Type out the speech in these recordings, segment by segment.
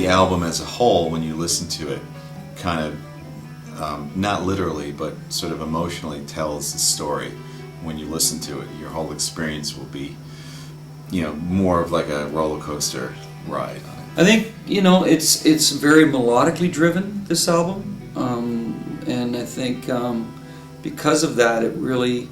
album as a whole, when you listen to it, kind of, not literally, but sort of emotionally tells the story. When you listen to it, your whole experience will be, more of like a roller coaster ride. I think, it's very melodically driven, this album, and I think because of that, it really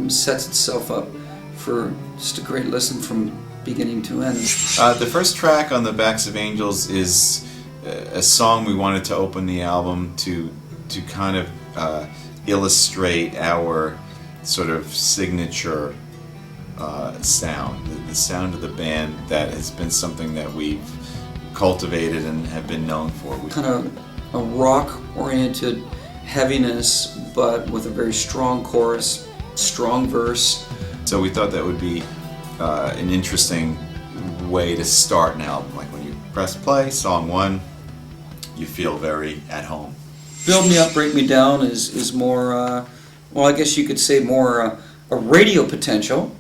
sets itself up for just a great listen from beginning to end. The first track on the Backs of Angels is a song we wanted to open the album to kind of illustrate our sort of signature sound, the sound of the band that has been something that we've cultivated and have been known for. Kind of a rock-oriented heaviness, but with a very strong chorus, strong verse. So we thought that would be an interesting way to start an album. Like when you press play, song 1, you feel very at home. Build Me Up, Break Me Down is more, well, I guess you could say more a radio potential.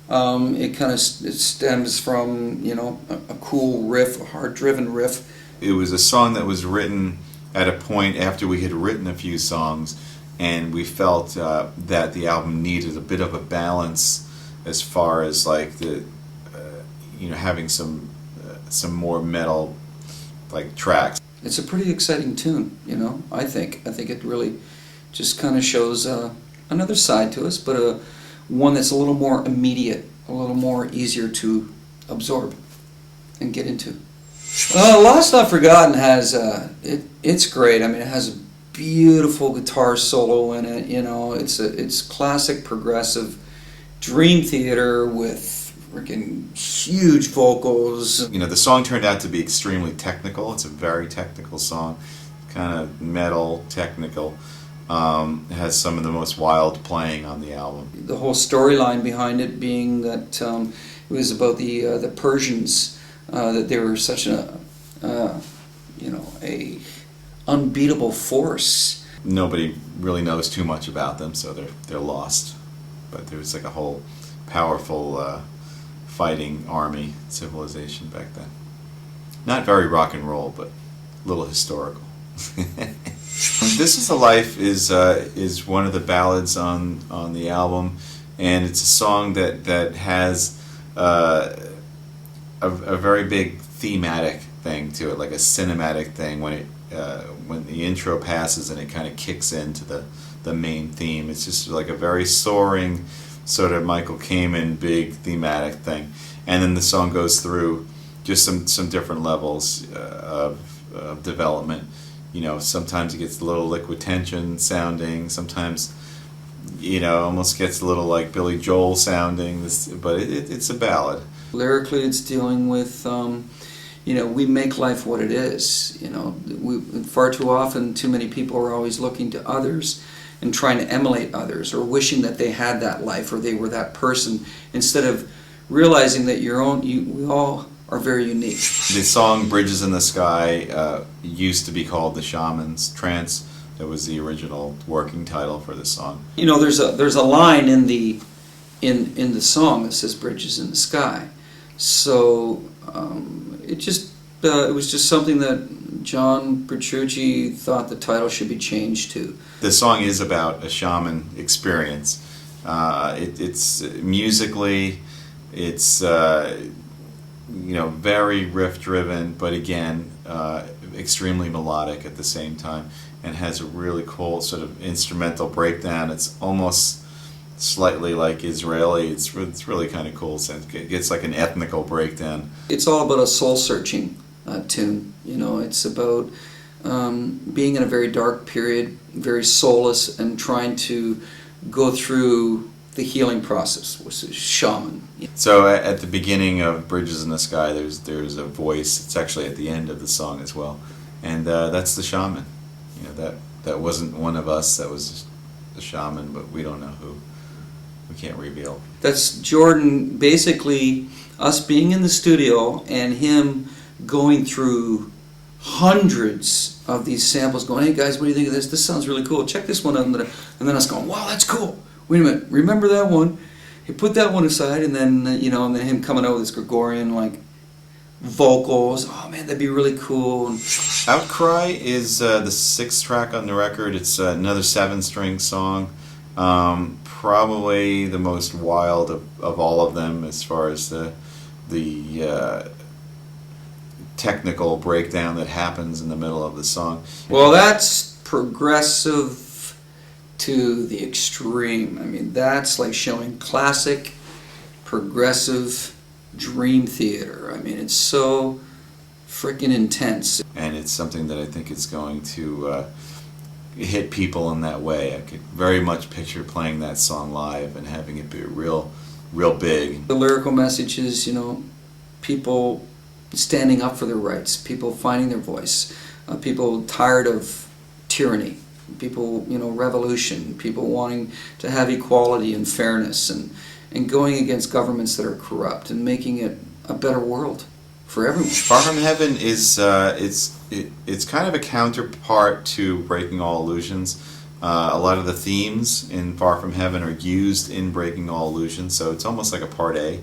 It stems from, a cool riff, a hard-driven riff. It was a song that was written at a point after we had written a few songs, and we felt that the album needed a bit of a balance as far as like the, having some more metal like tracks. It's a pretty exciting tune, I think it really just kind of shows another side to us, but one that's a little more immediate, a little more easier to absorb and get into. Lost Not Forgotten has, it's great. I mean, it has a beautiful guitar solo in it, it's classic progressive Dream Theater with freaking huge vocals. The song turned out to be extremely technical. It's a very technical song, kind of metal, technical. It has some of the most wild playing on the album. The whole storyline behind it being that it was about the Persians, that they were such a unbeatable force. Nobody really knows too much about them, so they're lost. But there was like a whole powerful fighting army civilization back then. Not very rock and roll, but a little historical. This Is the Life is one of the ballads on the album, and it's a song that has a very big thematic thing to it, like a cinematic thing. When the intro passes and it kind of kicks into the main theme, it's just like a very soaring sort of Michael Kamen big thematic thing, and then the song goes through just some different levels of development. Sometimes it gets a little Liquid Tension sounding, sometimes almost gets a little like Billy Joel sounding, but it's a ballad. Lyrically, it's dealing with we make life what it is. Far too often, too many people are always looking to others and trying to emulate others, or wishing that they had that life or they were that person, instead of realizing that we all are very unique. The song Bridges in the Sky used to be called The Shaman's Trance. That was the original working title for the song. There's a line in the song that says Bridges in the Sky. So it was just something that John Petrucci thought the title should be changed to. The song is about a shaman experience. It's musically, it's very riff driven, but again extremely melodic at the same time, and has a really cool sort of instrumental breakdown. It's almost slightly like Israeli. It's really kind of cool. It gets like an ethnical breakdown. It's all about a soul-searching tune. It's about being in a very dark period, very soulless, and trying to go through the healing process, which is shaman. So at the beginning of Bridges in the Sky, there's a voice. It's actually at the end of the song as well, and that's the shaman. That wasn't one of us. That was the shaman, but we don't know who. We can't reveal. That's Jordan, basically us being in the studio and him going through hundreds of these samples, going, "Hey guys, what do you think of this? This sounds really cool. Check this one out." And then us going, "Wow, that's cool. Wait a minute, remember that one?" He put that one aside, and then and then him coming out with this Gregorian, like vocals. Oh man, that'd be really cool. And Outcry is the sixth track on the record. It's another 7-string song. Probably the most wild of all of them as far as the technical breakdown that happens in the middle of the song. well, that's progressive to the extreme. I mean, that's like showing classic progressive dream theater. I mean, it's so freaking intense. And it's something that I think is going to hit people in that way. I could very much picture playing that song live and having it be real big. The lyrical message is, people standing up for their rights, people finding their voice, people tired of tyranny, people, revolution, people wanting to have equality and fairness, and going against governments that are corrupt and making it a better world for everyone. Far From Heaven is it's kind of a counterpart to Breaking All Illusions. A lot of the themes in Far From Heaven are used in Breaking All Illusions, so it's almost like a part A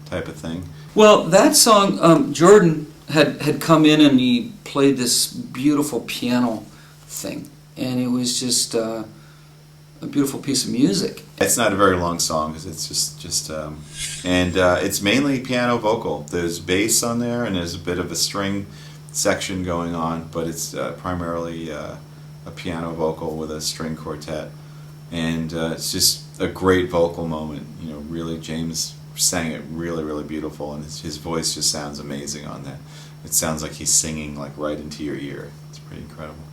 type of thing. Well, that song, Jordan had come in and he played this beautiful piano thing, and it was just a beautiful piece of music. It's not a very long song because it's just and it's mainly piano vocal. There's bass on there and there's a bit of a string section going on, but it's primarily a piano vocal with a string quartet, and it's just a great vocal moment. Really, James sang it really beautiful, and his voice just sounds amazing on that. It sounds like he's singing like right into your ear. It's pretty incredible.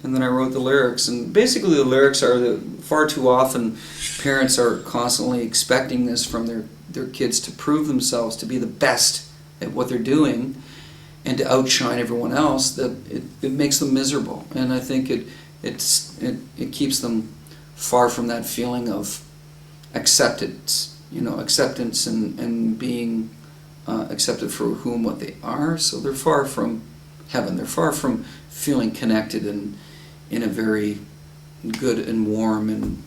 And then I wrote the lyrics, and basically the lyrics are that far too often parents are constantly expecting this from their kids to prove themselves to be the best at what they're doing and to outshine everyone else. That it makes them miserable, and I think it keeps them far from that feeling of acceptance, acceptance and being accepted for who and what they are. So they're far from heaven. They're far from feeling connected and in a very good and warm and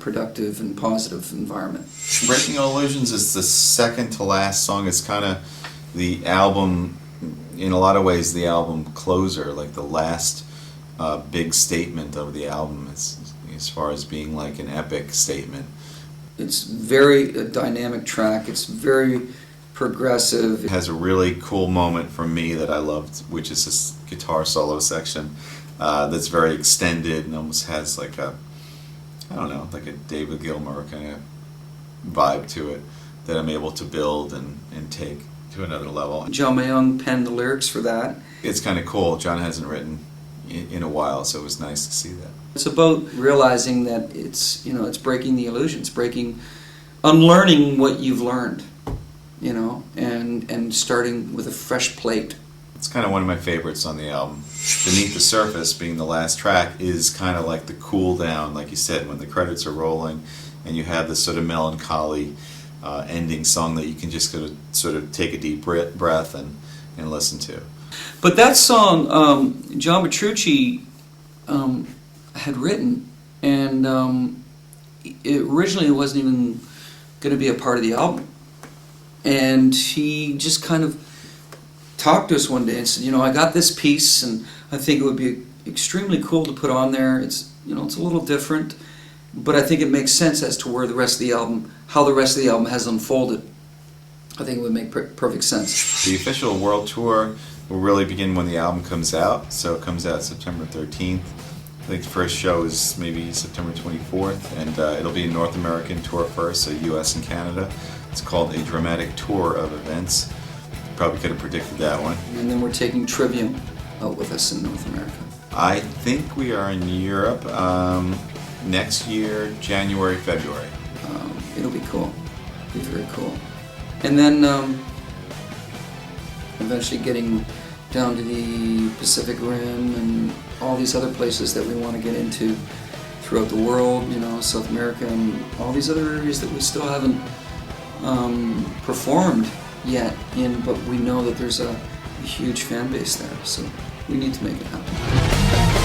productive and positive environment. Breaking All Illusions is the second to last song. It's kind of the album, in a lot of ways, the album closer, like the last big statement of the album, as far as being like an epic statement. It's very a dynamic track. It's very progressive. It has a really cool moment for me that I loved, which is this guitar solo section that's very extended and almost has like a David Gilmour kind of vibe to it that I'm able to build and take to another level. John Mayung penned the lyrics for that. It's kind of cool. John hasn't written in a while, so it was nice to see that. It's about realizing that it's breaking the illusions, unlearning what you've learned, and starting with a fresh plate. It's kind of one of my favorites on the album. Beneath the Surface, being the last track, is kind of like the cool down, like you said, when the credits are rolling and you have this sort of melancholy ending song that you can just sort of take a deep breath and listen to. But that song, John Petrucci had written, and it originally wasn't even going to be a part of the album. And he just kind of talked to us one day and said, I got this piece, and I think it would be extremely cool to put on there. It's it's a little different, but I think it makes sense as to where the rest of the album, how the rest of the album has unfolded. I think it would make perfect sense. The official world tour will really begin when the album comes out, so it comes out September 13th. I think the first show is maybe September 24th, and it'll be a North American tour first, so US and Canada. It's called A Dramatic Tour of Events. Probably could have predicted that one. And then we're taking Trivium out with us in North America. I think we are in Europe next year, January, February. It'll be cool. It'll be very cool. And then eventually getting down to the Pacific Rim and all these other places that we want to get into throughout the world, South America and all these other areas that we still haven't performed yet in, but we know that there's a huge fan base there, so we need to make it happen.